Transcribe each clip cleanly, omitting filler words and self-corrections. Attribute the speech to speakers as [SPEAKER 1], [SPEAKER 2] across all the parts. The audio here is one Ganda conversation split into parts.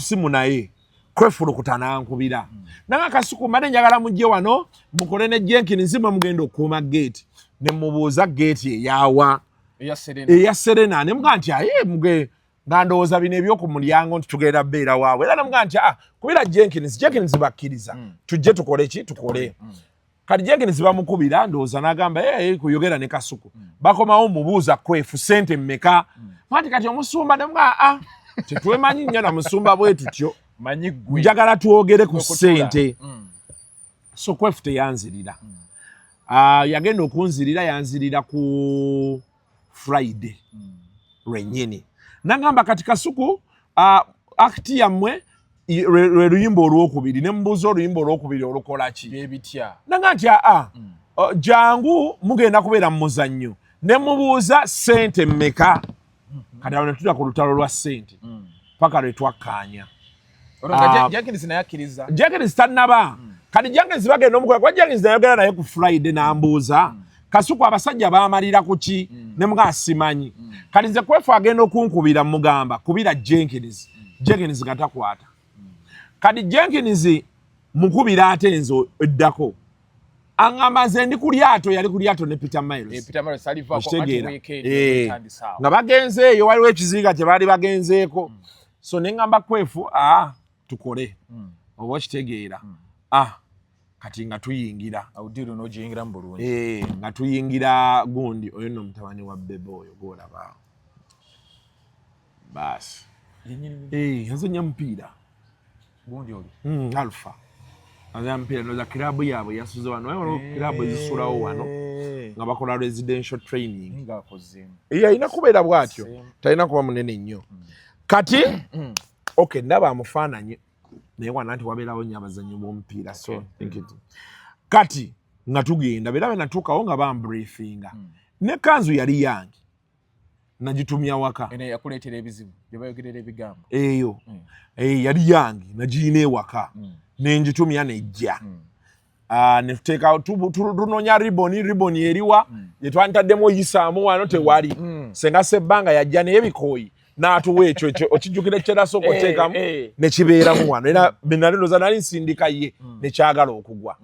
[SPEAKER 1] simu naye kwefulukutana nkubira nanga Kasuku mbadde njagala mujje wano mukole ne Jenkins mwe mugenda okuuma gate ne mubuuza gate eyawa eya Serena ne muga nti aye muge ngandowooza bino eby'oku mulyango nti tugenda beera waabwe era ne muga nti kubira Jenkins bakkiriza tujje tukole ki tukole kati Jenkins bamukubira ndowooza n'agamba kuyogera ne Kasuku bakomawo mubuuza kwefu sente mmeka kati omusumba ne muga tetwemanyi nnyo na musumba bwe tutyo manyi ggwe njagala twogere ku ssente so kwefu teyanzirira yagenda okunzirira yanzirira ku Friday lwennyini nagamba kati Kasuku akiti yammwe lwe luyimba olwokubiri ne mubuuza oluyimba olwokubiri olukola ki ebitya nanga nti jangu mugenda kubeera mu muzannyo ne mubuuza ssente mmeka kati awo ne tuta ku lutalo lwa ssente paka lwe twakkaanya Jenkins naye akkiriza Jenkins tannaba kati Jenkins bagenda omukola kwa Jenkins nayogera naye ku Friday n'ambuuza Kasuku abasajja baamalira ku ki ne muga simanyi kati nze kwefu agenda okunkubira mugamba kubira Jenkins gatakwata kati Jenkins mukubira ate nzo eddako angamba nze ndi ku lyato yali ku lyato ne Peter Miles nga bagenzeeyo waliwo ekizinga kye baali bagenzeeko so ne ngamba kwefu tukole oba okitegeera kati nga tuyingira awudiro n'ogiyingira mu bulungi nga tuyingira gundi oyo nno mutabani wa bebe oyo gwolaba basi yazanya mupiira gundi oli Alpha azanya mupiira noza kilabu yaabwe yasuze wano waliwo kilabu ezisulawo wano nga bakola residential training alina kubeera bw'atyo talina kuba munene nnyo kati okay ndaba amufaananye naye wana nti wabeerawo nnyo abazannyi b'omupiira so kati nga tugenda beera natuukawo nga bambriefinga ne kanzu yali yange nagitumya waka yakuleetera ebizibu gyebayogerera ebigambo eyo yali yange nagiyina ewaka nengitumya nejja netuteeka tunoonya riboni eriwa gye twantademu oyisaamu wano tewali senga sebbanga yajja naye ebikooyi n'atuwa ekyo okijjukira ekyetasooka oteekamu nekibeeramu wano era benalinoza nali nsindika ye nekyagala okugwa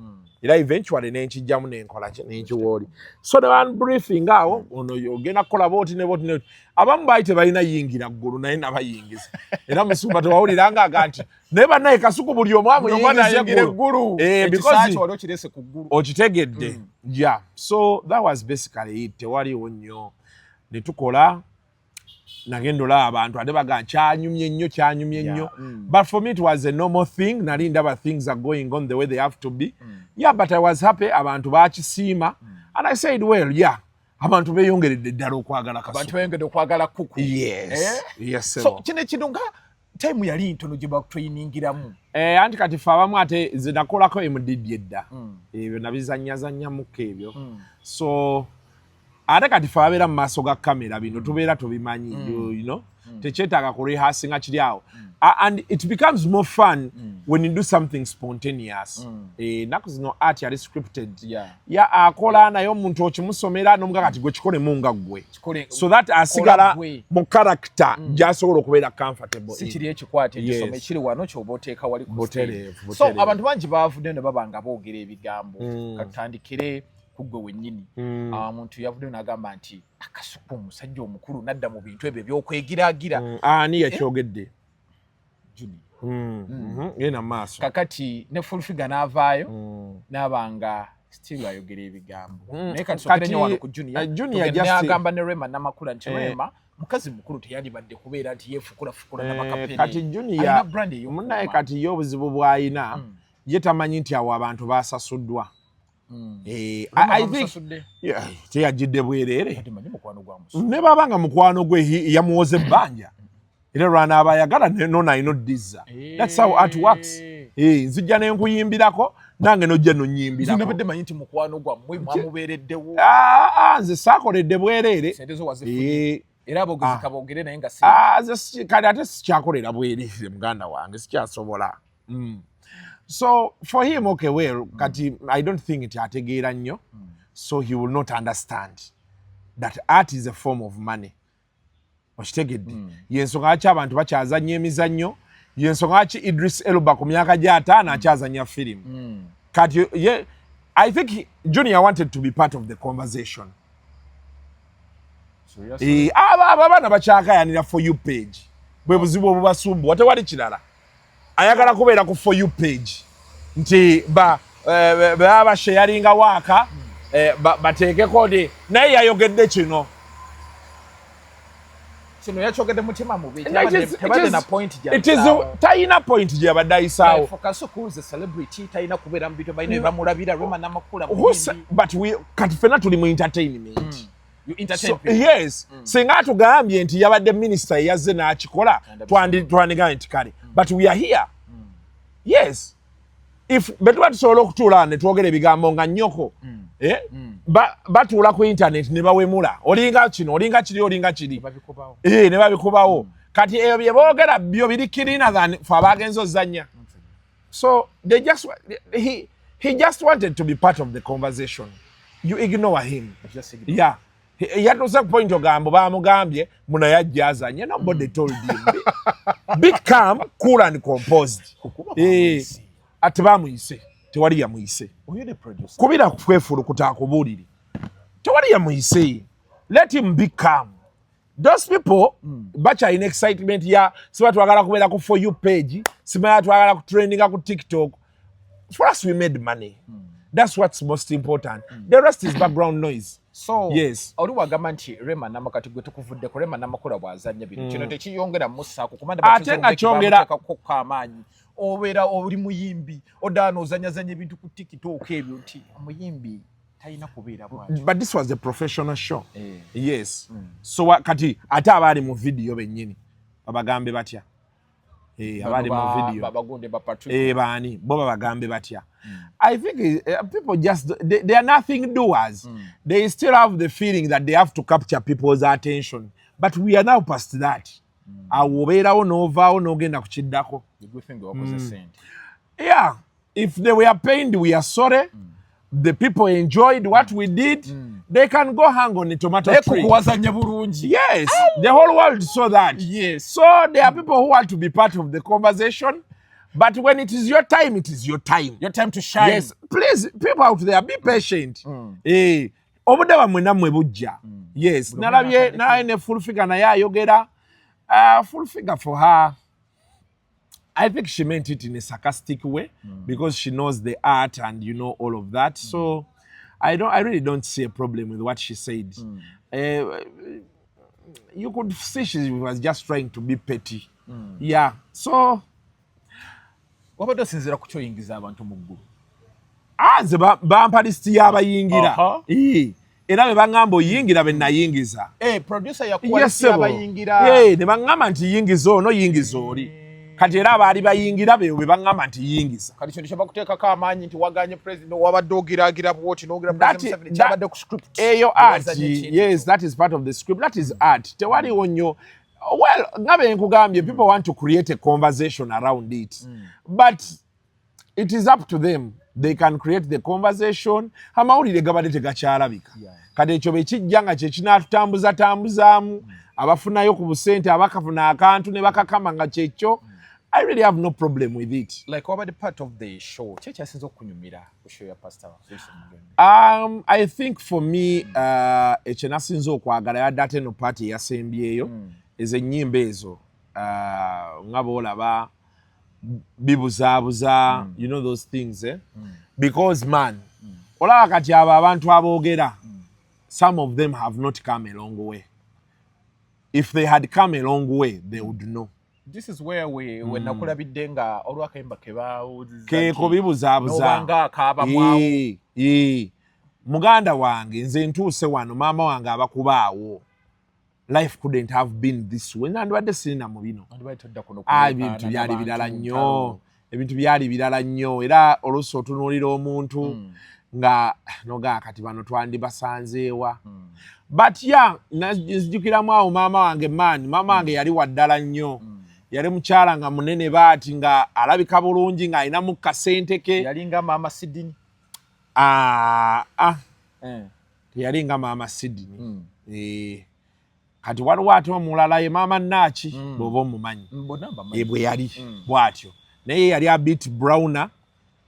[SPEAKER 1] era eventually nenkijjamu nenkola nenkiwooli so ne banbriefing awo ono ogenda kukola booti ne booti ne abamu baali tebalina yingira ggulu naye nabayingiza era musumba tewawuliranga aga nti naye bannaye Kasuku buli omu amuyingiza eggulu because okitegedde so that was basically it tewaliwo nnyo ne tukola nagenda olaba abantu ate baga kyanyumye nnyo but for me it was a normal thing nali ndaba things are going on the way they have to be but I was happy abantu bakisiima and I said well abantu beyongeredde ddala okwagala Kasuku abantu beyongedde okwagala kuku yes so kino nga time yali ntono gye bakutrainingiramu anti kati fe abamu ate zinakolako emudiddi edda ebyo nabizannyamuko ebyo so ate kati fe ababeera mu maaso ga kamera bino tubeera tubimanyi you know tekyetaaga kurehasinga kiri awo and it becomes more fun when you do something spontaneous naku zino art yali scripted akola naye omuntu okimusomera n'omuga kati gwe kikolemu nga ggwe so that asigala mu character gy'asobola okubeera comfortable
[SPEAKER 2] si kiri ekikwate ekisome kiri wano ky'oba oteeka wali ku stage so abantu bangi baavudde ne baba nga boogera ebigambo katutandikire kuggwe wennyini omuntu yavudde n'agamba nti Kasuku omusajja omukulu nadda mu bintu ebyo by'okwegiraagira
[SPEAKER 1] ani yakyogedde yena maaso
[SPEAKER 2] kakati ne full figure n'avaayo n'abanga still ayogera ebigambo naye kati sokere nnyo wano ku Junior n'agamba ne Rema n'amakula nti Rema mukazi mukulu teyandibadde kubeera nti yeefukula n'amakapeni
[SPEAKER 1] kati Junior munnaye kati ye obuzibu bw'ayina ye tamanyi nti awo abantu baasasuddwa I think teyajjidde bwereere ne baba nga mukwano gwe yamuwoza ebbanja era lwanaaba ayagala nona ayina oddizza that's how art works nzijja nenkuyimbirako nange nojja nonyimbirako
[SPEAKER 2] zinabadde manyi nti mukwano gwammwe mwamubeereddewo
[SPEAKER 1] nze saakoledde bwereere
[SPEAKER 2] era abogezi kaboogere naye nga
[SPEAKER 1] kale ate sikyakolera bwereere muganda wange sikyasobola so for him okay well kati I don't think nti ategeera nnyo so he will not understand that art is a form of money okitegedde yensonga lwaki abantu bakyazannya emizannyo yensonga ki Idris Elba ku myaka gya 5 akyazanya film kati I think Junior wanted to be part of the conversation. Abana bakyakayanira for you page bwe buzibu obubasumbu watewali kirala ayagala kubeera ku for you page nti baba sharinga waka bateekeko ndi naye yayogedde kino
[SPEAKER 2] yachogedde mutima mubi tebadde na point
[SPEAKER 1] tayina point gye yabadde ayisaawo
[SPEAKER 2] Kasuku is a celebrity tayina kubeera mu bintu balina bamulabira Rema Namakula
[SPEAKER 1] but kati fena tuli mu entertainment yes singa tugambye nti yabadde minister yazze n'akikola twandigaa nti kale but we are here yes if betuba tusobola okutuula ne twogera ebigambo nga nnyoko batuula ku internet ne bawemula olinga kino olinga kiri olinga kiri ne babikubawo kati ebyo bye boogera byo biri kirina than fe abagenza ozannya so he just wanted to be part of the conversation. You ignore him. Yeah. Yatuuse ku point ogambo bamugambye muno yajja azanye nobody told him. Be calm, cool and composed. Ati bamuyise tewali yamuyise kubira kwefulukuta akubuulire tewali yamuyise let him be calm. Those people bakyalina excitement ya siba twagala kubeera ku for you page siba twagala kutrendinga ku TikTok. For us we made money. That's what's most important. The rest is background noise.
[SPEAKER 2] So
[SPEAKER 1] yes
[SPEAKER 2] oli wagamba nti Rema Namakati gwe tukuvudde ku Rema Namakula bwazanya bintu kino tekiyongera musa ku kumanda
[SPEAKER 1] bakyongera
[SPEAKER 2] ko amaanyi obeera oli muyimbi odaano ozanyazanya ebintu ku TikTok ebyo nti omuyimbi talina kubeera bwatyo.
[SPEAKER 1] But this was a professional show. Yes. So kati ate abaali mu video bennyini babagambe batya abaali mu video
[SPEAKER 2] babagonde bapatru
[SPEAKER 1] baani bo babagambe batya. I think people just they are nothing doers. They still have the feeling that they have to capture people's attention, but we are now past that. Awobeerawo n'ovaawo n'ogenda ku kiddako. Yeah, if they were pained, we are sorry. The people enjoyed what we did. They can go hang on a tomato tree. Yes, the whole world saw that.
[SPEAKER 2] Yes.
[SPEAKER 1] So there are people who want to be part of the conversation. But when it is your time, it is your time.
[SPEAKER 2] Your time to shine.
[SPEAKER 1] Yes, please, people out there, be patient. Obudde bwammwe nammwe bujja. Yes, nalabye naye ne full figure naye ayogera. Full figure for her. I think she meant it in a sarcastic way because she knows the art and you know all of that. So I really don't see a problem with what she said. You could see she was just trying to be petty. Yeah. So
[SPEAKER 2] wabadde osinziira ku kyoyingiza abantu mu ggulu
[SPEAKER 1] nze bampa lisiti y'abayingira era be baŋŋamba oyingira be nayingiza
[SPEAKER 2] producer yakuwa lisiti y'abayingira
[SPEAKER 1] ne baŋŋamba nti yingiza ono yingiza oli kati era abaali bayingira be baŋŋamba nti yingiza
[SPEAKER 2] kati kino kye bakuteekako amaanyi nti waganye president wabadde ogiraagira bwoti n'ogira president kyabadde ku script
[SPEAKER 1] eyo art. Yes, that is part of the script. That is art. Tewaliwo nnyo. Well, ngabe nkugambye, people want to create a conversation around it. But it is up to them. They can create the conversation. Amawulire gabadde tegakyalabika. Kati ekyo bwe kijja nga kye kinaatutambuzatambuzaamu abafunayo ku busente abakafuna akantu ne bakakama nga kyekyo. I really have no problem with it.
[SPEAKER 2] Like what about the part of the show? Kye kyasinza okunyumira ku show ya Pastor
[SPEAKER 1] I think for me ekyo nasinza okwagala yadde ate no party eyasembyeyo ezo ennyimba ezo nga boolaba bibuzaabuza you know those things because man olaba kati abo abantu aboogera some of them have not come a long way. If they had come a long way they would know.
[SPEAKER 2] This is where we when nakulabidde nga olwakayimba
[SPEAKER 1] keeko bibuzaabuza muganda wange nze ntuuse wano maama wange abakubaawo. Life couldn't have been this way. Nandibadde sirina mu bino. Ebintu byali birala nnyo. Ebintu byali birala nnyo. Era oluusi otunuulira omuntu nga noga kati bano twandibasanzeewa. But yeah, nzijukiramu awo maama wange maama wange yali waddala nnyo. Yali mukyala nga munene baati nga alabika bulungi nga alinamu kasente ke.
[SPEAKER 2] Yali nga maama Sydney.
[SPEAKER 1] Yali nga maama Sydney. kati waliwo ate omulala ye maama Naaki bw'oba omumanyi bwe yali bw'atyo naye yali abit browner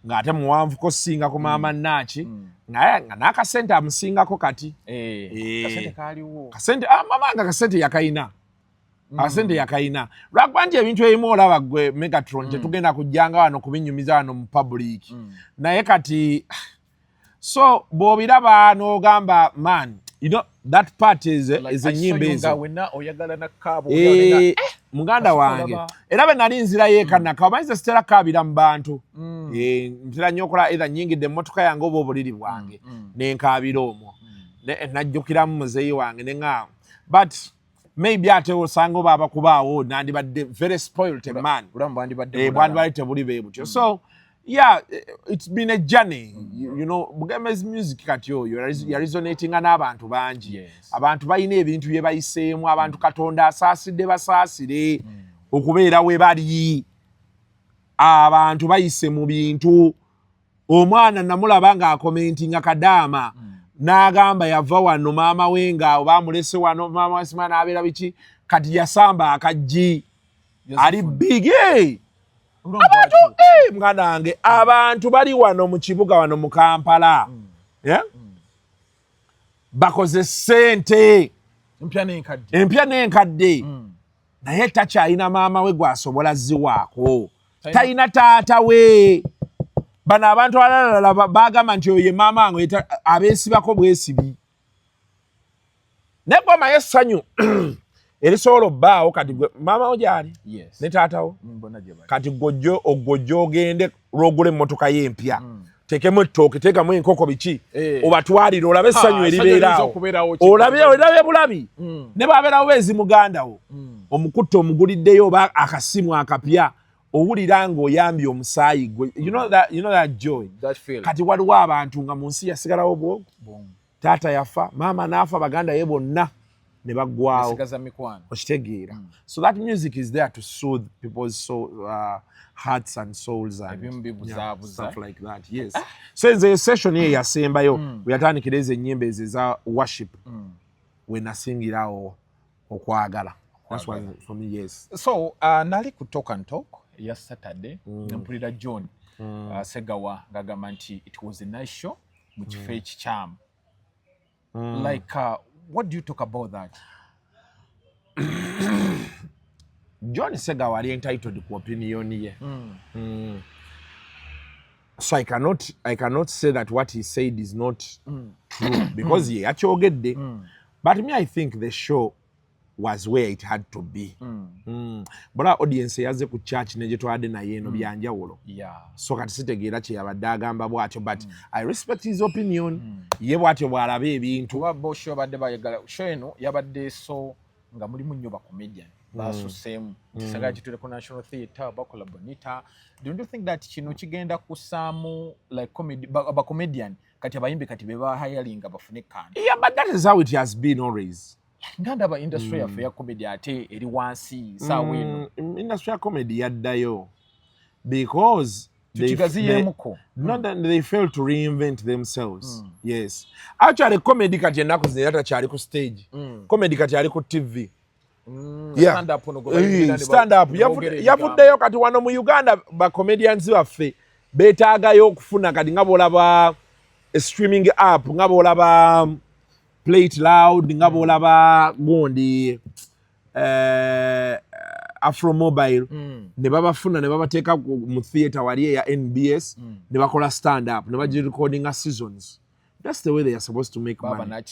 [SPEAKER 1] ng'ate muwanvuko singa maama Naaki nga n'akasente amusingako kati kasente mamanga kasente yakayina akasente yakayina lwakuba nti ebintu ebimu olaba ggwe Megatron tetugenda kujjanga wano kubinyumiza wano mu public naye kati so bw'obiraba n'ogamba man you know that part is a nyimba ezo muganda wange era bwe nali nzira yeeka nakawa manyize sitera kaabira mu bantu ntera nnyo okola either nnyingidde emmotoka yange oba obuliri bwange nenkaabira omwo najjukiramu muzeeyi wange neŋŋamba but maybe ate osanga oba abakubaawo nandibadde very spoiled man bwandibadde tebuli bwe butyo so yeah it's been a journey you know Bugembe's music kati oyo yaresonatinga n'abantu bangi abantu balina ebintu bye bayiseemu abantu Katonda asaasidde basaasire okubeera we bali abantu bayise mu bintu omwana namulaba ng'akomentinga Kadaama n'agamba yava wano maama we nga bamulese wano maama we simana n'abeera biki kati yasamba akajji ali big abantu mwana wange abantu bali wano mu kibuga wano mu Kampala bakoze ssente empya n'enkadde naye takyalina maama we gwasobola ziwaako talina taata we bano abantu abalala bagamba nti oyo ye maama wange abeesibako bwesibi naye gwama essanyu erisobola obbaawo kati maama wo gyali ne taatawo kati gojjo ogende lwogula emmotoka y'empya tekemu ettooke teekamu enkoko biki obatwalire olabe essanyu eribeeraawo olabye bulabi ne baabeerawo beezi mugandawo omukutte omuguliddeyo oba akasimu akapya owulira ng'oyambye omusaayi gwe you know that joy kati waliwo abantu nga mu nsi yasigalawo bwogo taata yafa maama n'afa baganda ye bonna ne baggwawo okitegeera so that music is there to soothe people's hearts and souls and stuff like that yes so nze session ye yasembayo we yatandikira ezo ennyimba ezo eza worship we nasingirawo okwagala that's why for me yes
[SPEAKER 2] so nali ku talk and talk ya Saturday mpulira John Segawa ngagamba nti it was a nice show mu kifo ekikyamu like what do you talk about that?
[SPEAKER 1] John Segawa ali entitled ku opinion ye. So I cannot say that what he said is not true because ye akyogedde. But me I think the show was where it had to be. But our audience yaze ku church ne jetwade naye eno byanjawulo. So kati sitegeera kye yabadde agamba bwatyo but I respect his opinion. Ye bwatyo bwalabe ebintu.
[SPEAKER 2] Bosho badde bayagala. Show eno yabadde so nga mulimu nnyo ba comedian. Basusemu. Tisanga kitule ku National Theatre bakola Bonita. Don't you think that kino kigenda kusaamu like comedy ba comedian kati abayimbi kati beba hiring abafune kan?
[SPEAKER 1] Yeah, but that is how it has been always.
[SPEAKER 2] Nganda ba industry ya ya comedy ate eri wansi sawe
[SPEAKER 1] industry ya comedy yaddayo because they fail to reinvent themselves. Yes, actually comedy kati enaku zinata kyali ku stage, comedy kati ali ku TV.
[SPEAKER 2] Stand up no go
[SPEAKER 1] stand up yavuddeyo kati wano mu Uganda ba comedians baffe beetaagayo okufuna kati nga bolaba streaming app nga bolaba Play It Loud nga bolaba gondi Afro Mobile ne babafuna ne babateeka mu theater wali ya NBS ne bakola stand up ne baji recording seasons. That's the way they are supposed to make money.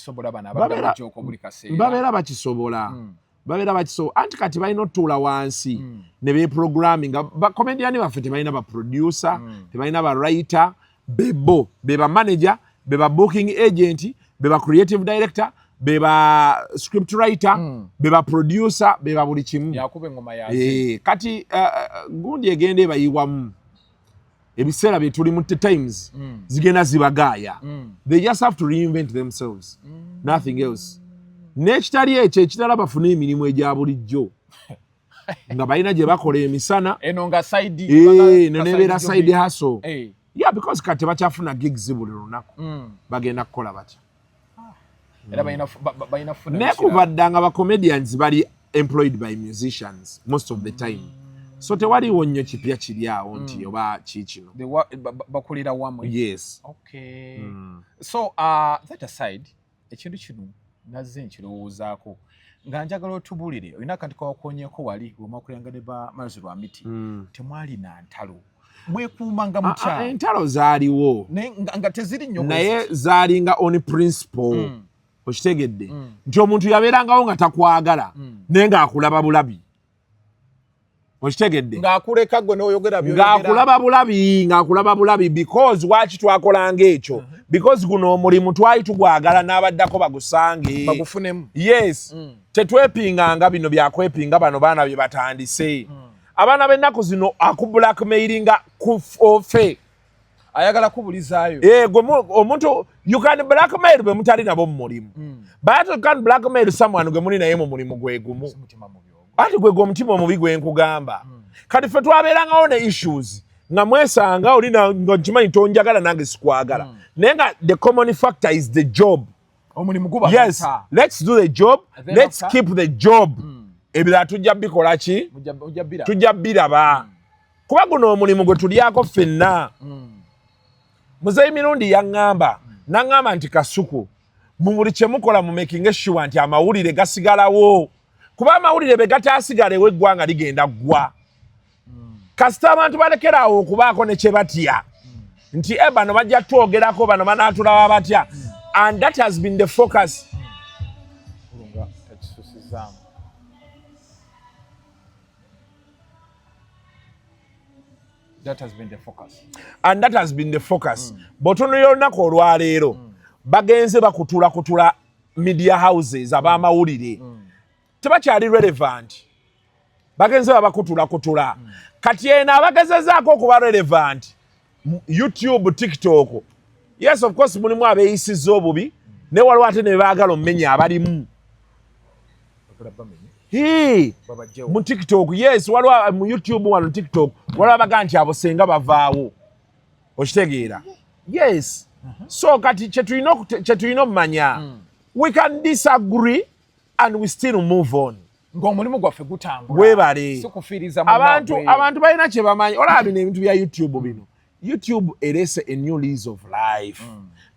[SPEAKER 1] Babeera bakisobola babeera bakiso anti kati balina otuula wansi ne beprogramming ba comedian baffe tebalina ba producer tebalina ba writer bebo beba manager beba booking agent beba creative director beba script writer beba producer beba buli kimu
[SPEAKER 2] yakube ngoma yazi
[SPEAKER 1] kati gundi egende bayiwamu ebiseera bye tuli mu times zigenda zibagaaya they just have to reinvent themselves nothing else nekitali ekyo ekitala bafuna emirimu egya bulijjo nga balina gye bakola emisana
[SPEAKER 2] eno nga side
[SPEAKER 1] nebeera side hustle yeah because kati bakyafuna gigs buli lunaku bagenda kukola batya
[SPEAKER 2] era bayina funa
[SPEAKER 1] nekubaddanga ba comedians bali employed by musicians most of the time so tewaliwo nnyo kipya kiri awo nti oba kikino
[SPEAKER 2] bakulira wamwe.
[SPEAKER 1] Yes.
[SPEAKER 2] Okay. So that aside ekintu kino nazze nkirowoozaako nga njagala otubulire olina akantu kawakonyeeko wali wamakulyangane ba Miles Lwamiti temwali na ntalo mwekuumanga mutya?
[SPEAKER 1] Entalo zaaliwo
[SPEAKER 2] nga teziri nnyo
[SPEAKER 1] naye zaalinga on principle okitegedde nti omuntu yabeerangawo nga takwagala naye ng'akulaba bulabi okitegedde
[SPEAKER 2] ng'akuleka gwe n'oyogera by'oyogera
[SPEAKER 1] ng'akulaba bulabi because waki twakolanga ekyo because guno omulimu twali tugwagala n'abaddako bagusange
[SPEAKER 2] bagufunemu.
[SPEAKER 1] Yes. Tetwepinganga bino byakwepinga bano baana bye batandise abaana b'ennaku zino akublackmailinga ofe
[SPEAKER 2] ayagala kubulizaayo
[SPEAKER 1] gwe omuntu you can blackmail bwe mutali nabo mu mulimu but you can blackmail someone gwe muli naye mu mulimu gwe gumu ati gwe omutima omubi gwe nkugamba kati ffe twabeerangawo ne issues nga mwesanga olina nga nkimanyi tonjagala nange sikwagala naye nga the common factor is the job.
[SPEAKER 2] Omulimu guba
[SPEAKER 1] yes let's do the job let's keep the job ebirala tujja bikola ki tujja biraba kuba guno omulimu gwe tulyako ffenna. Muzeeyi mirundi yaŋŋamba naŋŋamba nti Kasuku mu buli kye mukola mu making sure nti amawulire gasigalawo kuba amawulire be gataasigalewo eggwanga ligenda ggwa kasita abantu balekeraawo okubaako ne kye batya nti bano bajja twogerako bano banaatulawa batya and that has been the focus.
[SPEAKER 2] That has been the focus.
[SPEAKER 1] And that has been the focus. Botono olunaku olwaleero bagenze bakutula media houses ab'amawulire tebakyali relevant. Bagenze bakutula kati eno abagezezaako okuba relevant YouTube, TikTok. Yes, of course mulimu abeeyisizza obubi ne waliwo ate ne baagala omumenya abalimu mu TikTok. Yes, waliwo mu YouTube wano TikTok waliwo abaga nti abo senga bavaawo okitegeera. Yes. So kati kyetulina omumanya we can disagree and we still move on.
[SPEAKER 2] Ng'omulimu gwaffe gutambula.
[SPEAKER 1] Weebale.
[SPEAKER 2] Sikufiiriza mu
[SPEAKER 1] abantu balina kye bamanyi. Olaba bino ebintu bya YouTube bino. YouTube erese a new lease of life.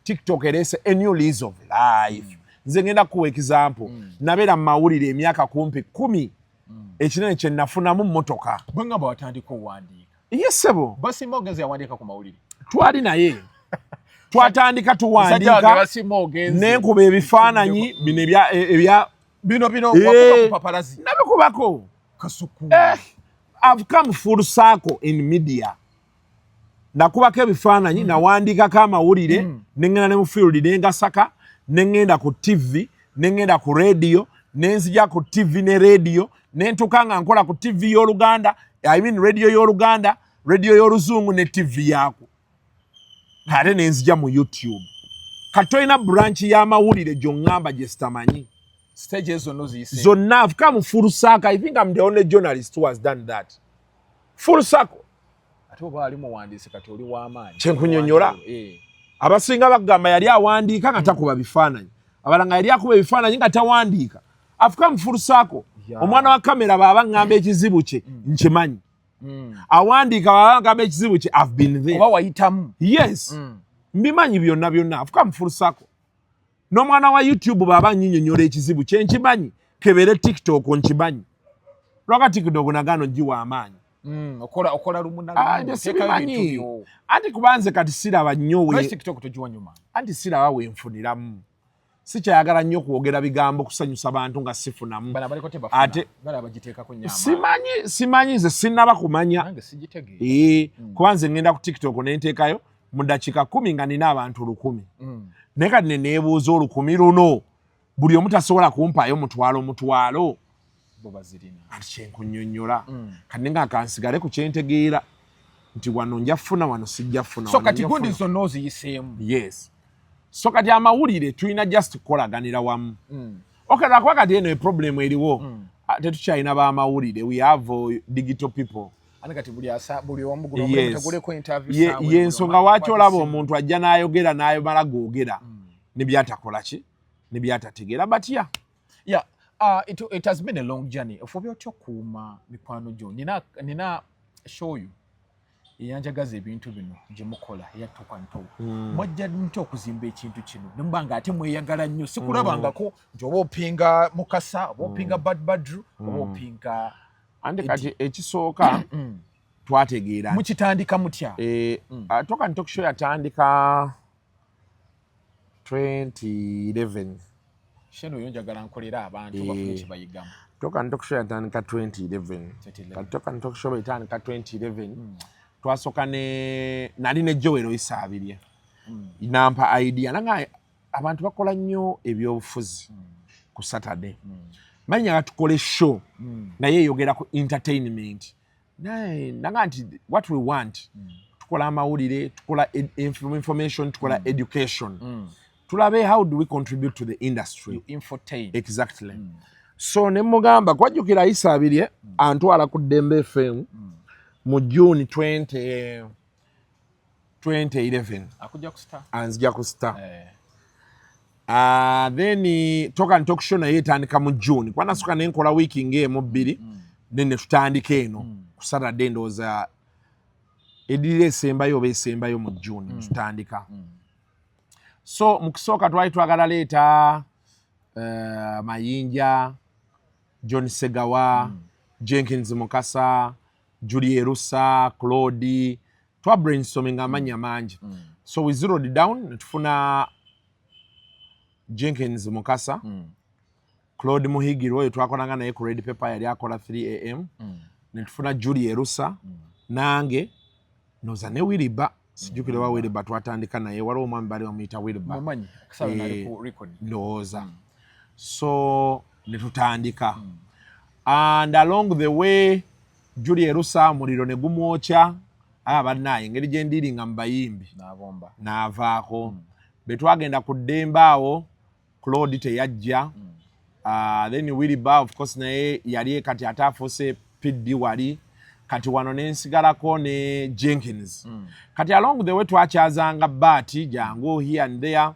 [SPEAKER 1] TikTok erese a new lease of life. Nze ngenda kuwa example. Nabeera mu mawulire emyaka kumpi 10 ekinene kye nafunamu mmotoka.
[SPEAKER 2] Bwe ngamba watandika owandiika.
[SPEAKER 1] Yes sebo.
[SPEAKER 2] Basimba ogenze yawandiika ku mawulire.
[SPEAKER 1] Twali naye. Twatandika tuwandiika n'enkuba ebifaananyi bino ebya
[SPEAKER 2] bino wakuba ku paparazi.
[SPEAKER 1] Nabikubako.
[SPEAKER 2] Kasuku.
[SPEAKER 1] I've come full circle in media. Nakubako ebifaananyi nawandiikako amawulire nengenda ne mu field nengasaka nengenda ku TV nengenda ku radio nenzija ku TV ne radio nentuka nga nkola ku TV y'Oluganda I mean radio y'Oluganda radio y'Oluzungu ne TV yaako kale nenzija mu YouTube katoina branch y'amawulire gy'oŋŋamba gye sitamanyi
[SPEAKER 2] stage ezo no ziyise
[SPEAKER 1] zonna I've come full circle. I think I'm the only journalist who has done that full circle.
[SPEAKER 2] Oba ali muwandiise kati oli w'amaanyi
[SPEAKER 1] kyenkunyonnyola abasinga bagamba yali awandiika nga takuba bifaananyi abalanga yali akuba ebifaananyi nga tawandiika afuka mu full circle. Omwana wa kamera baba ngamba ekizibu kye nkimanyi awandiika baba ngamba ekizibu kye I've been there
[SPEAKER 2] oba wayitamu.
[SPEAKER 1] Yes mbimanyi byonna afuka mu full circle. N'omwana wa YouTube baba nnyinnyonnyola ekizibu kye nkimanyi kebere TikTok nkimanyi lwaka TikTok nagano giwa amaanyi.
[SPEAKER 2] Okola lumuna
[SPEAKER 1] anti kubanze kati siraba nnyo we
[SPEAKER 2] TikTok tojiwa nyuma
[SPEAKER 1] anti siraba we nfuniramu sikyayagala nnyo kwogera bigambo kusanyusa bantu nga sifunamu
[SPEAKER 2] ate bagiteekako nyama
[SPEAKER 1] simanyi nze sinnaba kumanya
[SPEAKER 2] nange sigitegee
[SPEAKER 1] kubanze ngenda ku TikTok nenteekayo mu dakiika 10 nga nina abantu 1,000 naye kati neneebuuza 1,000 luno buli omu tasobola kumpaayo mutwalo ati kyenkunnyonnyola kati nga kansigale ku kyentegeera nti wano nja funa wano sijja funa.
[SPEAKER 2] So kati gundi zonna oziyiseemu.
[SPEAKER 1] Yes. So kati amawulire tulina just kukolaganira wamu. Okay, lwakuba kati eno problem eriwo tetukyalina b'amawulire we have digital people.
[SPEAKER 2] Ani kati buli omu guno teguleko interview
[SPEAKER 1] sawe. Yensonga lwaki olaba omuntu ajja n'ayogera n'ayomala googera ne byatakola ki ne byatategeera but
[SPEAKER 2] yeah it has been a long journey ofobya otyo kuuma mikwano gyo nina show you eyanjagaza ebintu bino gye mukola eyattoka nto mwajja nti okuzimba ekintu kino nemba nga ate mweyagala nnyo sikulabangako nti oba opinga Mukasa oba opinga Badru oba opinga
[SPEAKER 1] andi kati ekisooka twategeera
[SPEAKER 2] mukitandika mutya
[SPEAKER 1] toka nto show yatandika 2011
[SPEAKER 2] sheno yonjagala nkolera abantu bafune kibayigamu
[SPEAKER 1] toka nto show yatandika 2011 toka nto show yatandika 2011 twasoka nali ne Joel Isaabirye nampa idea nanga abantu bakola nnyo ebyobufuzi ku Saturday manya gatukole show naye yogera ku entertainment nanga nti what we want tukola amawulire tukola information tukola education tulabe how do we contribute to the industry
[SPEAKER 2] you infotain
[SPEAKER 1] exactly so ne mugamba kwajukira Isaabirye antwala ku Dembe FM mu June 2011
[SPEAKER 2] akujja ku star
[SPEAKER 1] anzija ku star then toka nto show naye etandika mu June kwanasuka nenkola wiki ng'emu bbiri then tutandika eno ku Saturday ndowooza edire esembayo oba esembayo mu June tutandika so mu kusooka twali twagala leeta Mayinja John Segawa Jenkins Mukasa Julie Rusa Claude twa brainstorming amanya mangi so we zeroed down tufuna Jenkins Mukasa Claude Muhigiro oyo twakolanga naye ku Red Paper yali akola 3 am netufuna Julie Rusa nange noza ne Wiliba sijukira wa Wiliba twatandika naye waliwo omwami bali bamuyita Wiliba
[SPEAKER 2] mumanyi kusaba nali ku record
[SPEAKER 1] ndowooza so netutandika and along the way Julie Rusa muliro ne gumwocha bannaye engeri gye ndiringa mu bayimbi
[SPEAKER 2] n'abomba
[SPEAKER 1] n'avaako betwagenda ku Dembe awo Claude teyajja then Wiliba of course naye yali kati atafuuse PD wali kati wano nensigalako ne Jenkins kati along the way twakyazanga Bati jangu here and there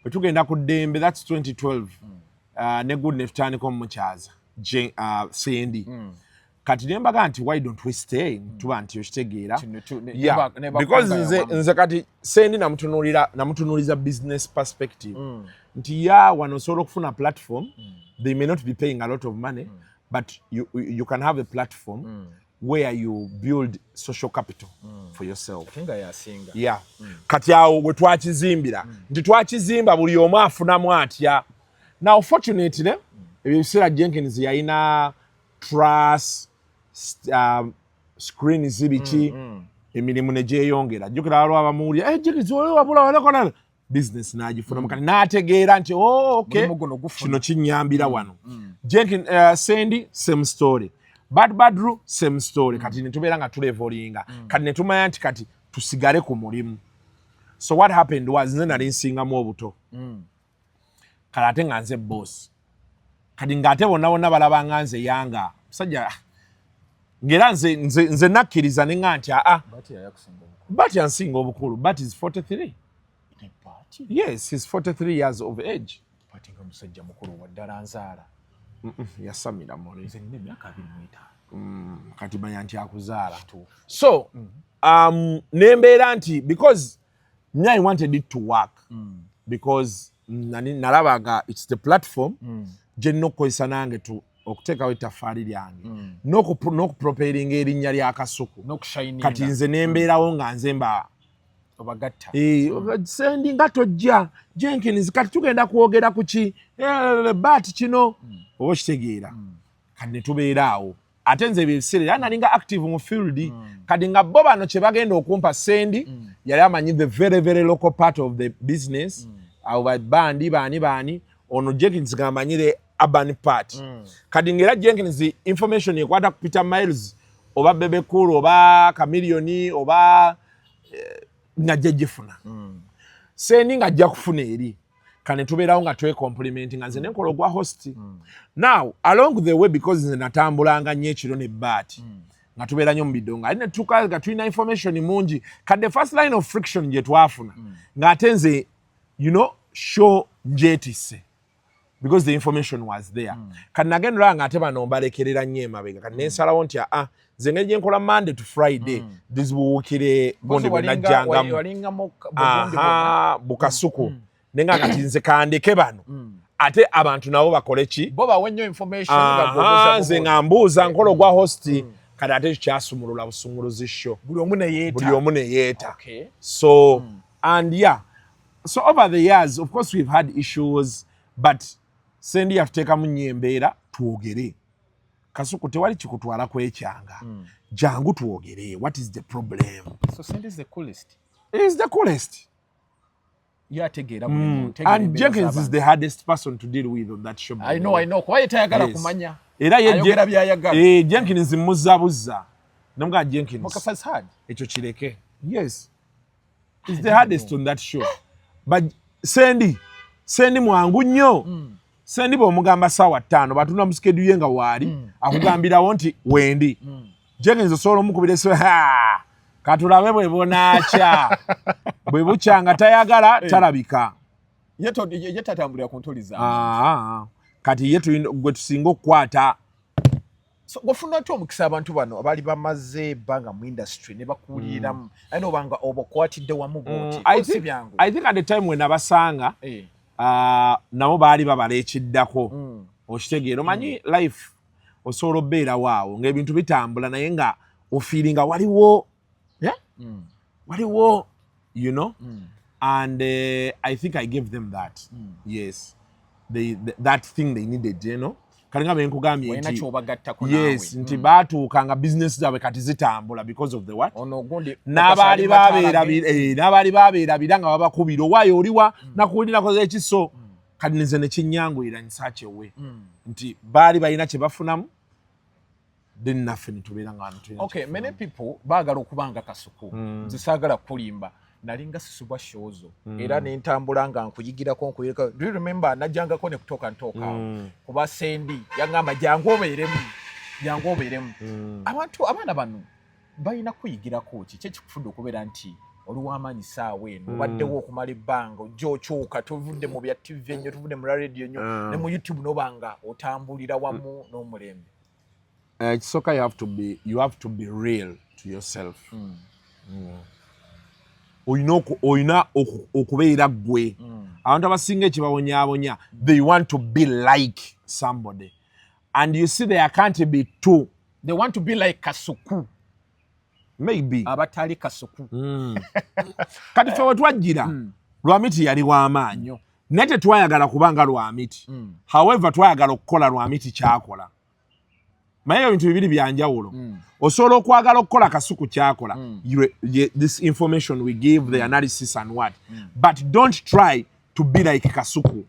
[SPEAKER 1] betugenda ku Dembe that's 2012 ne good ne tutandika omukyaza Sandy kati nembaga nti why don't we stay tuba nti okitegeera because nze kati Sandy namutunuliza business perspective nti wano osobola okufuna platform they may not be paying a lot of money but you can have a platform where you build social capital for yourself kati awo bwe twakizimbira nti twakizimba buli omu afunamu atya now fortunately ebyo biseera Jenkins yalina truss screen zibiki emirimu ne gyeyongera jjukira waliwo abamuwulira Jenkins wabula walakola business n'agifunamu kati n'ategeera nti okay kino kinnyambira wano Jenkins Sandy same story Badru same story kati ne tubeera nga tulevolinga kati ne tumanya nti kati tusigale ku mulimu so what happened was nze nali nsingamu obuto kale ate nga nze boss kati ng'ate bonna balaba nga nze yanga musajja ngera nze nakkiriza ne nga nti Bati yansinga obukulu But is 43 yes he's 43 years of age
[SPEAKER 2] Bati nga musajja mukulu waddala nzaala
[SPEAKER 1] yasamira mole
[SPEAKER 2] nze nina emyaka 25
[SPEAKER 1] kati manya nti akuzaala so nembeera nti because I wanted it to work because nalabaga it's the platform gye nina okukozesa nange okuteekawo ettaffaali lyange n'okuproperinga erinnya lya Kasuku kati nze nembeerawo nga nze mba
[SPEAKER 2] obagatta
[SPEAKER 1] Sandy nga tojja Jenkins kati tugenda kwogera ku ki Bati kino oba kitegeera kati ne tubeeraawo ate nze ebiseera era nalinga active mu field kati nga bo bano kye bagenda okumpa Sandy yali amanyi the very very local part of the business abo bandi baani ono Jenkins ng'amanyire urban part kati ngera Jenkins information ekwata ku Peter Miles oba Bebe Cool oba Chameleone oba ng'ajja gifuna Sandy ng'ajja kufuna eri kane tubeerawo nga compliment nga nze nenkola ogwa host now along the way because nze natambulanga nnyo ekiro ne Bati nga tubeera nnyo mu bidongo ali ne tuka nga tulina information mungi kati the first line of friction gye twafuna ng'ate nze show njeetisse because the information was there. Kati nagendera nga ate bano mbalekerera nnyo emabega. Kati nensalawo nti nze ngeri gye nkola Monday to Friday dizibuwukire bondi bwe najjangamu Bukasuku nenga kati nze kandeke bano ate abantu nabo bakole ki
[SPEAKER 2] bo bawe nnyo information nga
[SPEAKER 1] nze nga mbuuza nkolo gwa hosti kati ate kyasumulula busumuluzi show
[SPEAKER 2] buli omu ne yeeta
[SPEAKER 1] so and yeah, so over the years of course we've had issues but sendi yatuteekamu nnyo embeera twogere Kasuku tewali kikutwala kwekyanga jangu twogere what is the problem.
[SPEAKER 2] So Sendi is the coolest.
[SPEAKER 1] He's the coolest. And Jenkins is the hardest person to deal with on that show.
[SPEAKER 2] I know. Kwaye tayagala kumanya.
[SPEAKER 1] Era ye Jenkins muzza. Namga Jenkins.
[SPEAKER 2] Mokafa's hard.
[SPEAKER 1] Echo kireke. Yes. He's the hardest on that show. But Sendi mwangu nnyo. Sendi bw'omugamba ssaawa 5 batunda mu schedule ye nga waali akugambirawo nti wendi. Jenkins osobola omukubira essimu katulabe bwe bonaakya bwe bukyanga tayagala talabika
[SPEAKER 2] ye tatambulira ku ntoli zange
[SPEAKER 1] kati ye gwe tusinga okukwata.
[SPEAKER 2] So gofuna ati omukisa abantu bano abali bamaze ebbanga mu industry ne bakuuliramu ayina obanga obakwatidde wamu bwoti.
[SPEAKER 1] I think at the time when abasanga nabo baali babala ekiddako okitegeera omanyi life osobola obbeera waawo ng'ebintu bitambula naye nga ofiiringa waliwo you know and I think I gave them that yes that thing they needed you know kalinga benkugambye yes nti baatuukanga business zaabwe kati zitambula because of the what n'abaali babeera bira nga babakubira owaayo oliwa nakuwulira koze ekiso kati nze ne kinnyanguyira nsaakewe nti baali balina kye bafunamu then naffe nitubeera nga
[SPEAKER 2] okay many people baagala okubanga Kasuku nze saagala kulimba nalinga sisubwa shozo era nentambula nga nkuyigirako nkuyirako. Do you remember najjangako ne kutoka kuba Sendi yangamba jangu obeeremu abantu abaana bano balina kuyigirako ki kyekikufudde okubeera nti oluwamaanyi saawa eno obaddewo okumala ebbanga ojja okyuka tuvudde mu bya TV ennyo tuvudde mu radio nnyo ne mu YouTube nobanga otambulira wamu n'omulembe.
[SPEAKER 1] Kisooka you have to be real to yourself. Oyina okubeera ggwe. Abantu abasinga ekibawonyaawonya they want to be like somebody and you see they can't be two.
[SPEAKER 2] They want to be like Kasuku.
[SPEAKER 1] Maybe
[SPEAKER 2] abatali Kasuku.
[SPEAKER 1] Kati ffe wetwajjira Lwamiti yali w'amaanyi naye tetwayagala kubanga Lwamiti. However twayagala okukola Lwamiti kyakola. Maye ebintu bibiri byanjawulo. Osobola okwagala okukola Kasuku kyakola. This information we give the analysis and what. But don't try to be like Kasuku.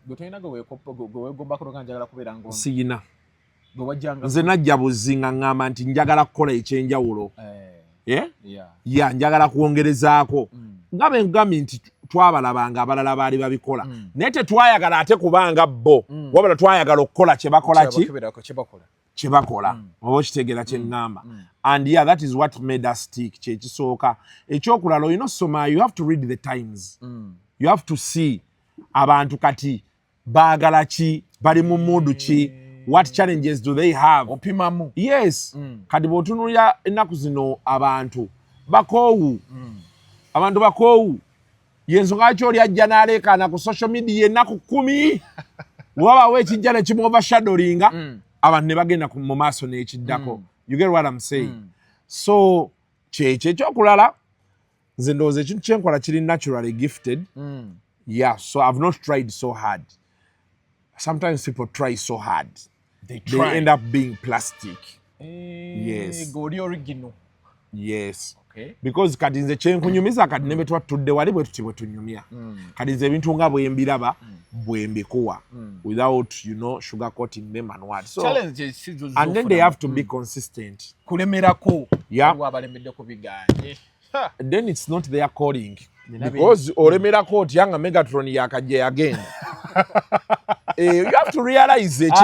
[SPEAKER 1] Siyina. Nze najja buzinga ngamba nti njagala kukola ekyenjawulo. Njagala kwongerezaako. Ngabe ngambye nti twabalabanga abalala baali babikola. Naye tetwayagala ate kubanga bo. Wabula twayagala okukola kye bakola ki? Chibakola oba kitegera kye ngamba and yeah that is what made us stick kyekisooka ekyokulala you know soma you have to read the times you have to see abantu kati baagala ki bali mu mood ki what challenges do they have
[SPEAKER 2] opimamu
[SPEAKER 1] yes kati bw'otunuulira ennaku zino abantu bakoowu abantu bakoowu yensonga lwaki oli ajja n'aleekaana ku social media ennaku 10 wabaawo ekijja ne kimu-overshadowinga abantu ne bagenda mu maaso n'ekiddako. You get what I'm saying? So kyekyo ekyokulala nze ndowooza ekintu kyenkola kiri naturally gifted. Yeah, so I've not tried so hard. Sometimes people try so hard. They end up being plastic. Yes.
[SPEAKER 2] Goli original.
[SPEAKER 1] Yes. Okay. Because kati nze kyenkunyumiza kati ne betwatudde wali bwe tuti bwe tunyumya. Kati nze ebintu nga bwe mbiraba bwe mbikuwa without you know sugarcoating them and what. So and then they have to be consistent.
[SPEAKER 2] Kulemerako.
[SPEAKER 1] Yeah.
[SPEAKER 2] Wabalemedde kubiganye.
[SPEAKER 1] Then it's not their calling. Because olemerako otyanga Megatron yakajja again. You have to realize it.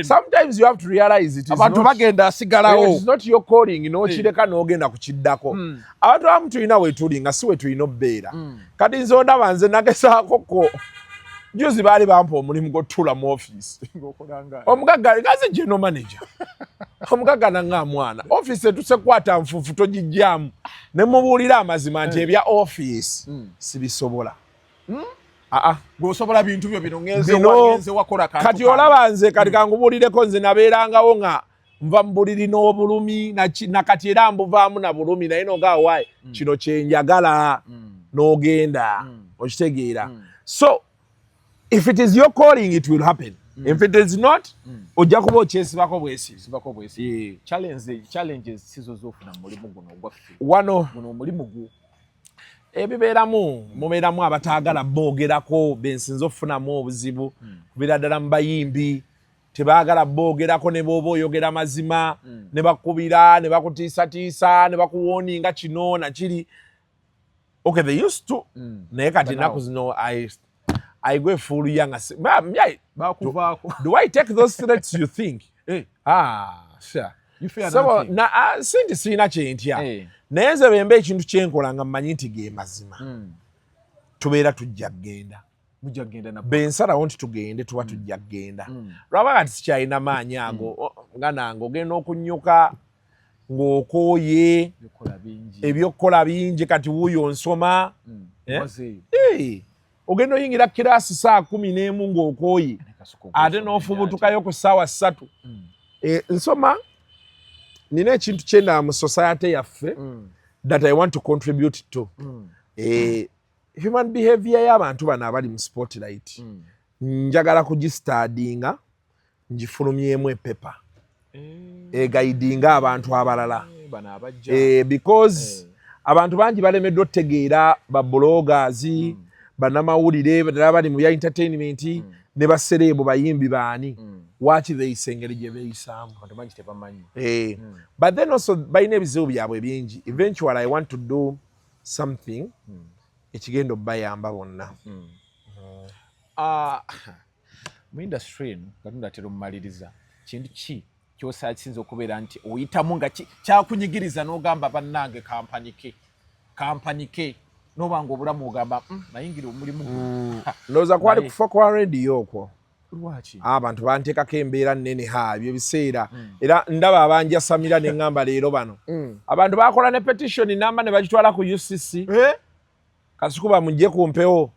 [SPEAKER 1] Sometimes you have to realize it. It's not your calling, you know, kireka n'ogenda kukiddako. Abantu abamu tulina we tuli nga si we tulina obbeera. Kati nze ondaba nze nagezaako juzi baali bampa omulimu gw'otuula mu office omugagga gaze general manager omugagga nanga mwana office etusekwata nfufu togijjamu ne mubuulira amazima nti ebya office sibisobola
[SPEAKER 2] gwosobola bintu byo bino ngenze wakola
[SPEAKER 1] kati olaba nze kati kangubuulireko nze nabeerangawo nga nva mu buliri n'obulumi nakati era mbuvaamu na bulumi naye nogaawo waayi kino kyenjagala n'ogenda okitegeera so if it is your calling it will happen if it is not ojja kuba okyesibako bwesi
[SPEAKER 2] challenges sizo zofuna mu mulimu guno ogwaffe
[SPEAKER 1] wano
[SPEAKER 2] guno omulimu gwo
[SPEAKER 1] mubeeramu abataagala boogerako bensinza okufunamu obuzibu kubeera ddala mu bayimbi tebaagala boogerako ne booba oyogera mazima ne bakubira ne bakutiisatiisa ne bakuwooninga kino nakiri okay they used to naye kati ennaku zino aigwa efuulu yanga
[SPEAKER 2] bakuvaako
[SPEAKER 1] do I take those threats you think sure so sinti sirina kyentya naye nze bemba ekintu kyenkola nga mmanyi nti ge mazima tubeera tujja kgenda bensalawo nti tugende tuba tujja kgenda lwaba kati sikyalina maanyi ago nga nange ogenda okunyuka ng'okooye ebyokukola bingi kati wuuyo nsoma ogenda oyingira kiraasi saa 11 ng'okooye ate n'ofubutukayo ku ssaawa 3 nsoma nina ekintu kyenda mu society yaffe that I want to contribute to human behavior y'abantu bano abali mu spotlight njagala kugistadinga ngifulumyemu epepa egayidinga abantu abalala because abantu bangi balemeddwa otegeera bablogers bannamawulire badala bali mu bya entertainment ne basereebo bayimbi baani waaki beeyisa engeri gye beeyisaamu but then also balina ebizibu byabwe bingi eventually I want to do something ekigenda obbayamba bonna
[SPEAKER 2] mu industry eno katonda atera omumaliriza kintu ki kyosakisinza okubeera nti oyitamu nga kyakunyigiriza n'ogamba bannange kampani ke noba nga obulamu ogamba nayingira omulimu
[SPEAKER 1] ndowooza kwali kufa kwa rediyo okwo
[SPEAKER 2] lwaki
[SPEAKER 1] abantu banteekako embeera nnene ebyo biseera era ndaba abanjasamira ne ŋŋamba leero bano abantu bakola ne petition namba ne bagitwala ku UCC Kasuku bamugye ku mpewo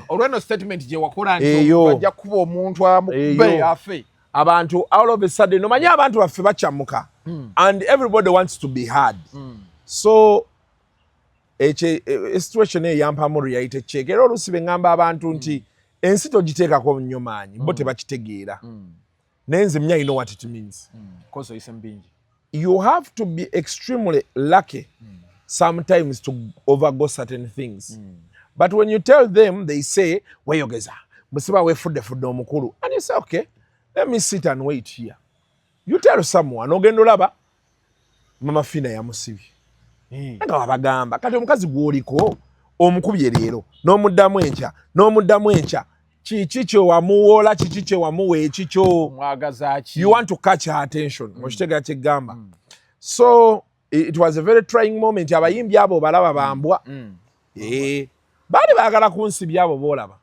[SPEAKER 2] olweno statement gye wakola nti bajja kuba omuntu amukube afe
[SPEAKER 1] abantu all of a sudden nomanye abantu baffe bakyamuka and everybody wants to be heard so situation eyampamu reality check era oluusi be ŋŋamba abantu nti ensi togiteekako nnyo maanyi bo tebakitegeera naye nze mnya I know what it means you have to be extremely lucky sometimes to overgo certain things but when you tell them they say weyogeza musiba wefudde omukulu and you say okay let me sit and wait here you tell someone ogenda olaba mama Fina yamusibye nga wabagamba kati omukazi gwoliko omukubye leero n'omuddamu enkya kiki kye wamuwola kiki kye wamuwa ekikyo you want to catch her attention okitegeera kyegamba so it was a very trying moment abayimbi abo balaba bambwa baali baagala kunsibya abo boolaba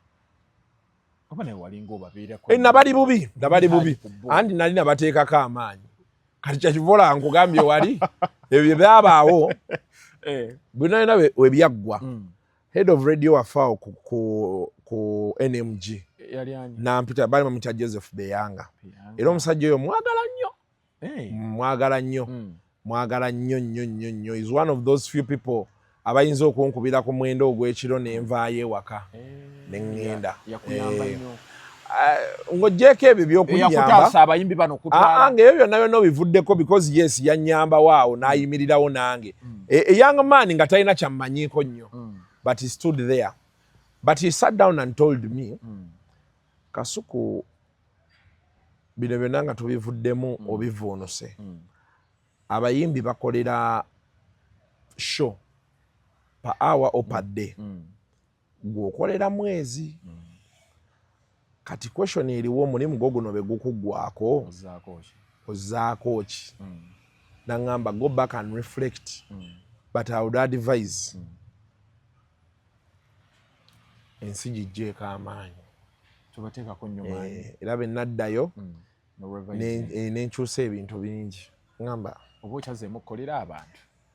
[SPEAKER 1] nabali bubi andi nali nabateekako amaanyi kati kyakivola nkugambye wali ebyo byabaawo binaina webyaggwa head of radio wafaawo ku NMG nampita bali bamuyita Joseph Beyanga era omusajja oyo mwagala nnyo is one of those few people abayinza okunkubira ku mwendo ogw'ekiro nenvaayo ewaka neŋŋenda ng'oggyeko ebyo by'okunyamba ngaebyo byonna byonna obivuddeko because yes yannyamba waawo n'ayimirirawo nange young man nga talina kyammanyiiko nnyo but he stood there but he sat down and told me Kasuku bino byonna nga tubivuddemu obivuunuse abayimbi bakolera show per hour or per day gwokolera mwezi kati question eriwo omulimu gwo guno be gukuggwako ozaako ki naŋŋamba go back and reflect but I would advise ensi gijjeeko amaanyi
[SPEAKER 2] tubateekako nnyo maanyi
[SPEAKER 1] era bwe naddayo nenkyusa ebintu bingi ngamba
[SPEAKER 2] oba okyazeemu okukolera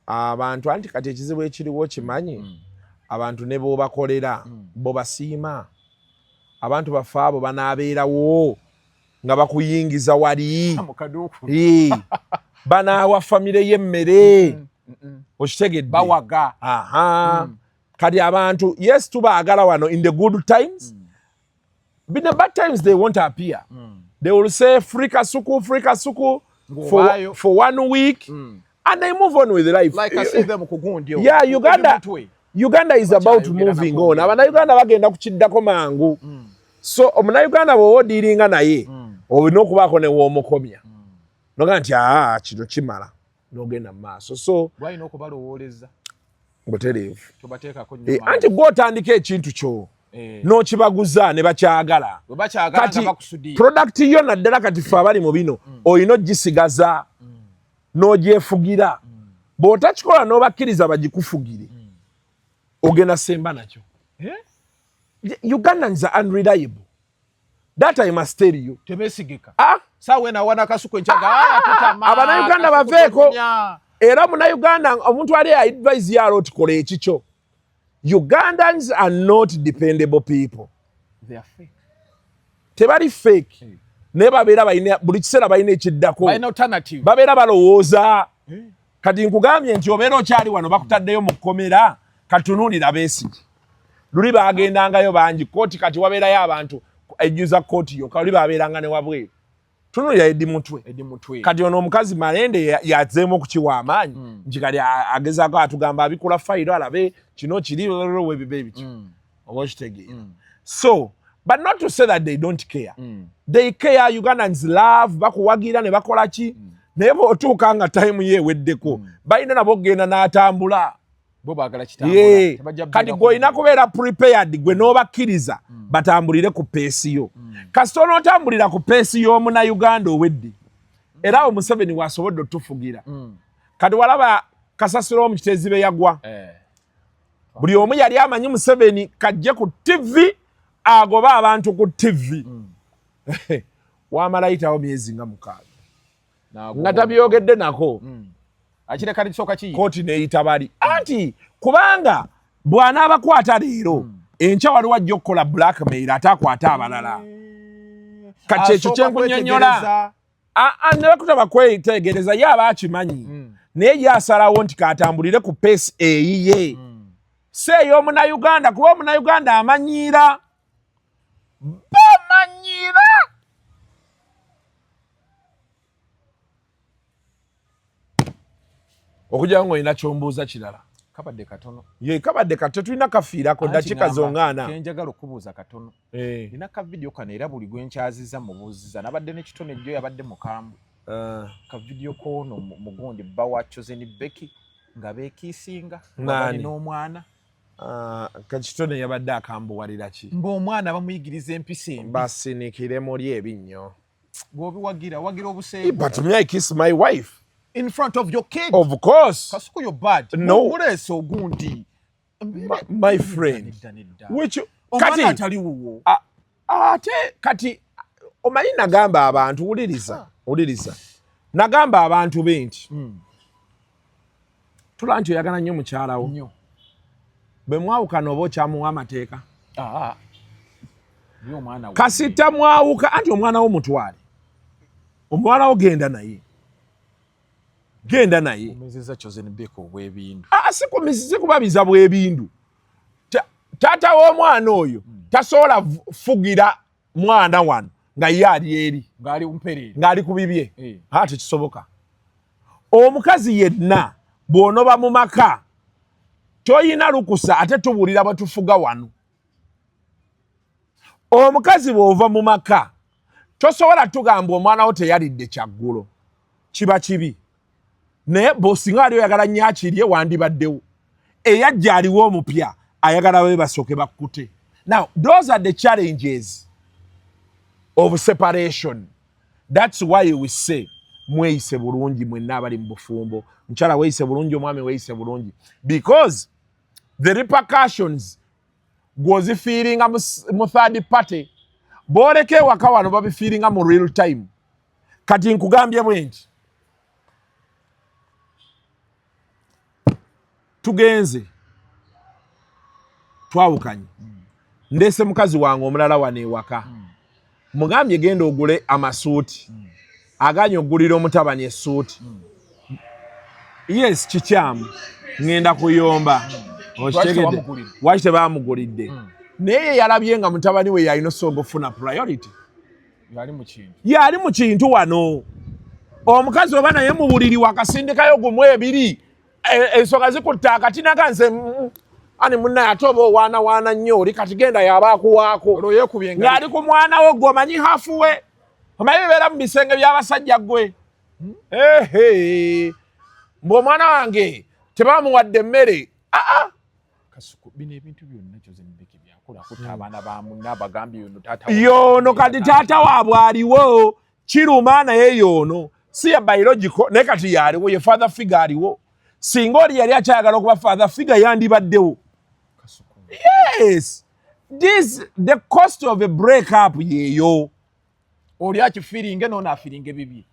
[SPEAKER 1] abantu anti kati ekizibu ekiriwo kimanyi abantu ne b'obakolera bo basiima abantu baffe abo banaabeerawo nga bakuyingiza wali banaawa famire y'emmere okitegedde
[SPEAKER 2] bawaga
[SPEAKER 1] kati abantu yes tubaagala wano in the good times but the bad times they won't appear they will say free Kasuku for 1 week and they move on with life
[SPEAKER 2] like I see them kugundi
[SPEAKER 1] yeah Uganda is about moving on Abannayuganda bagenda kukiddako mangu so Omunnayuganda bw'oba odiiringa naye olina okubaako ne w'omukomya noga nti kino kimala n'ogenda mu maaso so
[SPEAKER 2] lwalina okubalowooleza
[SPEAKER 1] butereevu
[SPEAKER 2] tobateekako nnyo
[SPEAKER 1] anti gwe otandika ekintu kyo n'okibaguza ne bakyagala kati product yo naddala kati ffe abali mu bino olina ogisigaza n'ogyefugira bw'otakikola n'obakkiriza bagikufugire ogenda semba nakyo Ugandans are unreliable. That I must tell you.
[SPEAKER 2] Tebesigika. Sawe na wana Kasuku enchaga tutama.
[SPEAKER 1] Abannayuganda baveeko. Era Munnayuganda omuntu ali advise yalo tukole ekicho. Ugandans are not dependable people.
[SPEAKER 2] They are fake.
[SPEAKER 1] Tebali fake. Ne babeera balina buli kiseera balina ekiddako.
[SPEAKER 2] Balina alternative.
[SPEAKER 1] Babeera balowooza. Kati nkugambye nti obeera okyali wano bakutaddeyo mu kkomera katunuulira Besigye. Luli bagendangayo bangi kooti kati wabeerayo abantu ejjuza kooti yo kali babeeranga ne wabweru tunulira Eddi Mutwe kati ono omukazi Malende yazeemu okukiwa amaanyi nti kali agezaako atugamba abikola fayiro alabe kino kiri webibe ebiki oba okitegeera so but not to say that they don't care they care. Ugandans love bakuwagira ne bakola ki naye bw'otuuka nga time ye eweddeko balina nabo okgenda n'atambula
[SPEAKER 2] bo baagala kitambula
[SPEAKER 1] kati gwe olina kubeera prepared gwe n'obakkiriza batambulire ku peesi yo kasita onootambulira ku peesi y'Omunnayuganda owedde era awo Museveni wasobodde otufugira kati walaba kasasiro omukiteezi be yagwa buli omu yali amanyi Museveni kajje ku TV agoba abantu ku TV wamala yitawo myezi nga 6 nga tabyogedde nako
[SPEAKER 2] akireka lisoka ki
[SPEAKER 1] kooti neeyita bali anti kubanga bw'anaabakwata leero enkya waliwo ajja okukola blackmail ate akwata abalala kati ekyo kyenkunyonnyola ne bakutaba kwetegereza ye aba akimanyi naye ye asalawo nti katambulire ku peesi eyiye si ey'Omunnayuganda kuba Omunnayuganda amanyiira bamanyiira okugira ngo olina kyombuuza kirala
[SPEAKER 2] kabadde katono
[SPEAKER 1] kabadde katono tulina kafiirako dakiika zongaana
[SPEAKER 2] kenjagala okubuuza katono nina ka vidiyo kano era buli gwenkyaziza mubuuziza nabadde n'ekitono ejjo yabadde mukambwe ka vidiyo koono mugundi bba wa Chosen Becky nga beekiisinga bali n'omwana kakitono yabadde akambuwalira ki omwana bamuyigiriza empisa embi
[SPEAKER 1] basinikire muli ebinnyo
[SPEAKER 2] bw'obiwagira wagira obuseebo
[SPEAKER 1] but me I kiss my wife
[SPEAKER 2] in front of your kid.
[SPEAKER 1] Of course.
[SPEAKER 2] Kasuku, you're bad.
[SPEAKER 1] No.
[SPEAKER 2] Mureso gundi.
[SPEAKER 1] My friend. Which kati ate kati omanyi nagamba abantu uliriza. Nagamba abantu benti. Tulancho yagana nnyo mukyalawo.
[SPEAKER 2] Nnyo.
[SPEAKER 1] Bwe mwawukana oba okyamuwa amateeka.
[SPEAKER 2] Yo mwana wo.
[SPEAKER 1] Kasita mwawuka anti omwana wo mutwale. Omwana wo genda naye. Genda naye
[SPEAKER 2] omezeza Chosen Becky obwebindu
[SPEAKER 1] sikumisize kubabiza bwebindu tata w'omwana oyo tasobola fugira mwana wano nga ye ali eri
[SPEAKER 2] ngali umperere
[SPEAKER 1] ngali ku bibye tekisoboka omukazi yenna bw'onoba mu maka toyina lukusa ate tubuulira bwe tufuga wano omukazi bw'ova mu maka tosobola tugamba omwana wo teyalidde kyaggulo kiba kibi naye bw'osinga ali oyagala nnyo akirye wandibaddewo eyajja aliwo omupya ayagala babe basooke bakkute. Now those are the challenges of separation. That's why we say mweyise bulungi mwenna abali mu bufumbo mukyala weyise bulungi omwami weyise bulungi because the repercussions gw'ozifeelinga mu third party Booleka ewaka wano babifiiringa mu real time. Kati nkugambye bwe nti tugenze twawukanye ndeese mukazi wange omulala wano ewaka mugambye genda ogule amasuuti aganya ogulira omutabani essuuti yes kikyamu ngenda kuyomba lwaki tebamugulidde naye yalabye nga mutabani we yalina osooga okufuna priority yali mu kintu wano omukazi oba naye mu buliri wakasindikayo gumu ebiri ensonga zikutta akati naganze ani munnaye ate oba owaanawaana nnyo oli kati genda yaba akuwaako ng'ali ku mwana wo gwe omanyi hafu we omanyi bibeera mu bisenge by'abasajja ggwe mbwe omwana wange tebamuwadde emmere
[SPEAKER 2] Kasuku bino ebintu byonna kyoze nibiki byakula kutta abaana ba munne abagambye yono taata
[SPEAKER 1] yono kati taata waabwe aliwo kiruma naye yono si ya biological naye kati yaliwo ye father figure aliwo singa oli yali akyayagala okuba father figure yandibaddewo. Yes, the cost of a breakup yeyo
[SPEAKER 2] oli akifiringe nona afiringe bibi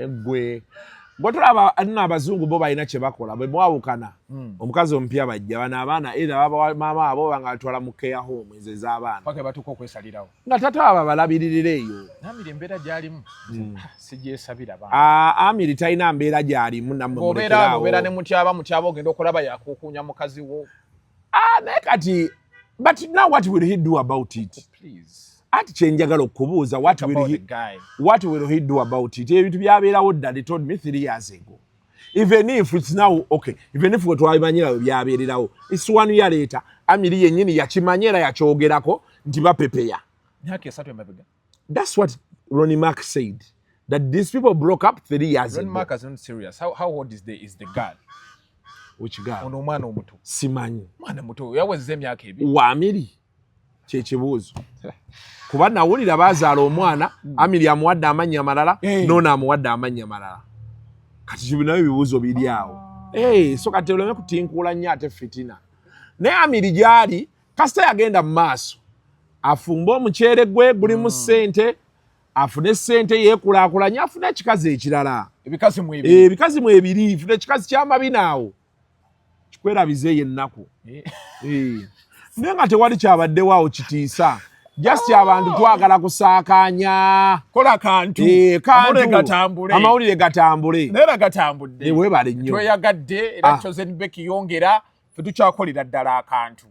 [SPEAKER 1] Ggwe tulaba nno abazungu bo balina kye bakola bwe mwawukana omukazi omupya bajja bana abaana era maama abo banga batwala mu care home ezo ez'abaana
[SPEAKER 2] paka batuko okwesalirawo
[SPEAKER 1] nga tata aba balabiririra eyo
[SPEAKER 2] namiri embeera gyalimu sigyesabira
[SPEAKER 1] amiri talina mbeera gyalimu
[SPEAKER 2] namubeera ne mutyaba ogenda okulaba yakukunya mukazi wo
[SPEAKER 1] naye kati but now what will he do about it?
[SPEAKER 2] Please.
[SPEAKER 1] Ati kyenjagala okubuuza what will he do about it? Ebintu byabeerawo dda they told me 3 years ago. Even if it's now okay, even if twabimanyira byabeererawo it's 1 year later amiri yennyini yakimanyira yakyogerako nti bapepeya. That's what Ronnie Mark said, that these people broke up 3 years ago.
[SPEAKER 2] Ronnie Mark is not serious. How old is the girl?
[SPEAKER 1] Which girl?
[SPEAKER 2] Ono mwana omuto.
[SPEAKER 1] Simanyi.
[SPEAKER 2] Mwana muto yawezze emyaka ebiri.
[SPEAKER 1] Wa Amiri kye kibuuzo. Kuba nawulira bazaala omwana Amiri amuwadde amannya amalala nono amuwadde amannya malala. Kati kibinayo ebibuuzo biri awo. So kati oleme kutinkuula nnyo ate fitina. Naye Amiri gyali kasita yagenda mu maaso afumba omuceere gwe gulimu ssente afune ssente yeekulaakulanya afune ekikazi ekirala.
[SPEAKER 2] Ebikazi mu ebiri.
[SPEAKER 1] Ebikazi mu ebiri fune ekikazi ky'amabinaawo. Kikwerabize yennaku. Naye nga tewali kyabaddewo kitiisa. Just abantu twagala kusaakaanya.
[SPEAKER 2] Kola kantu.
[SPEAKER 1] Amawulire gatambule.
[SPEAKER 2] Neera gatambudde.
[SPEAKER 1] Weebale nnyo.
[SPEAKER 2] Tweyagadde era kyoze nibeki yongera ffe tukyakolera ddala akantu.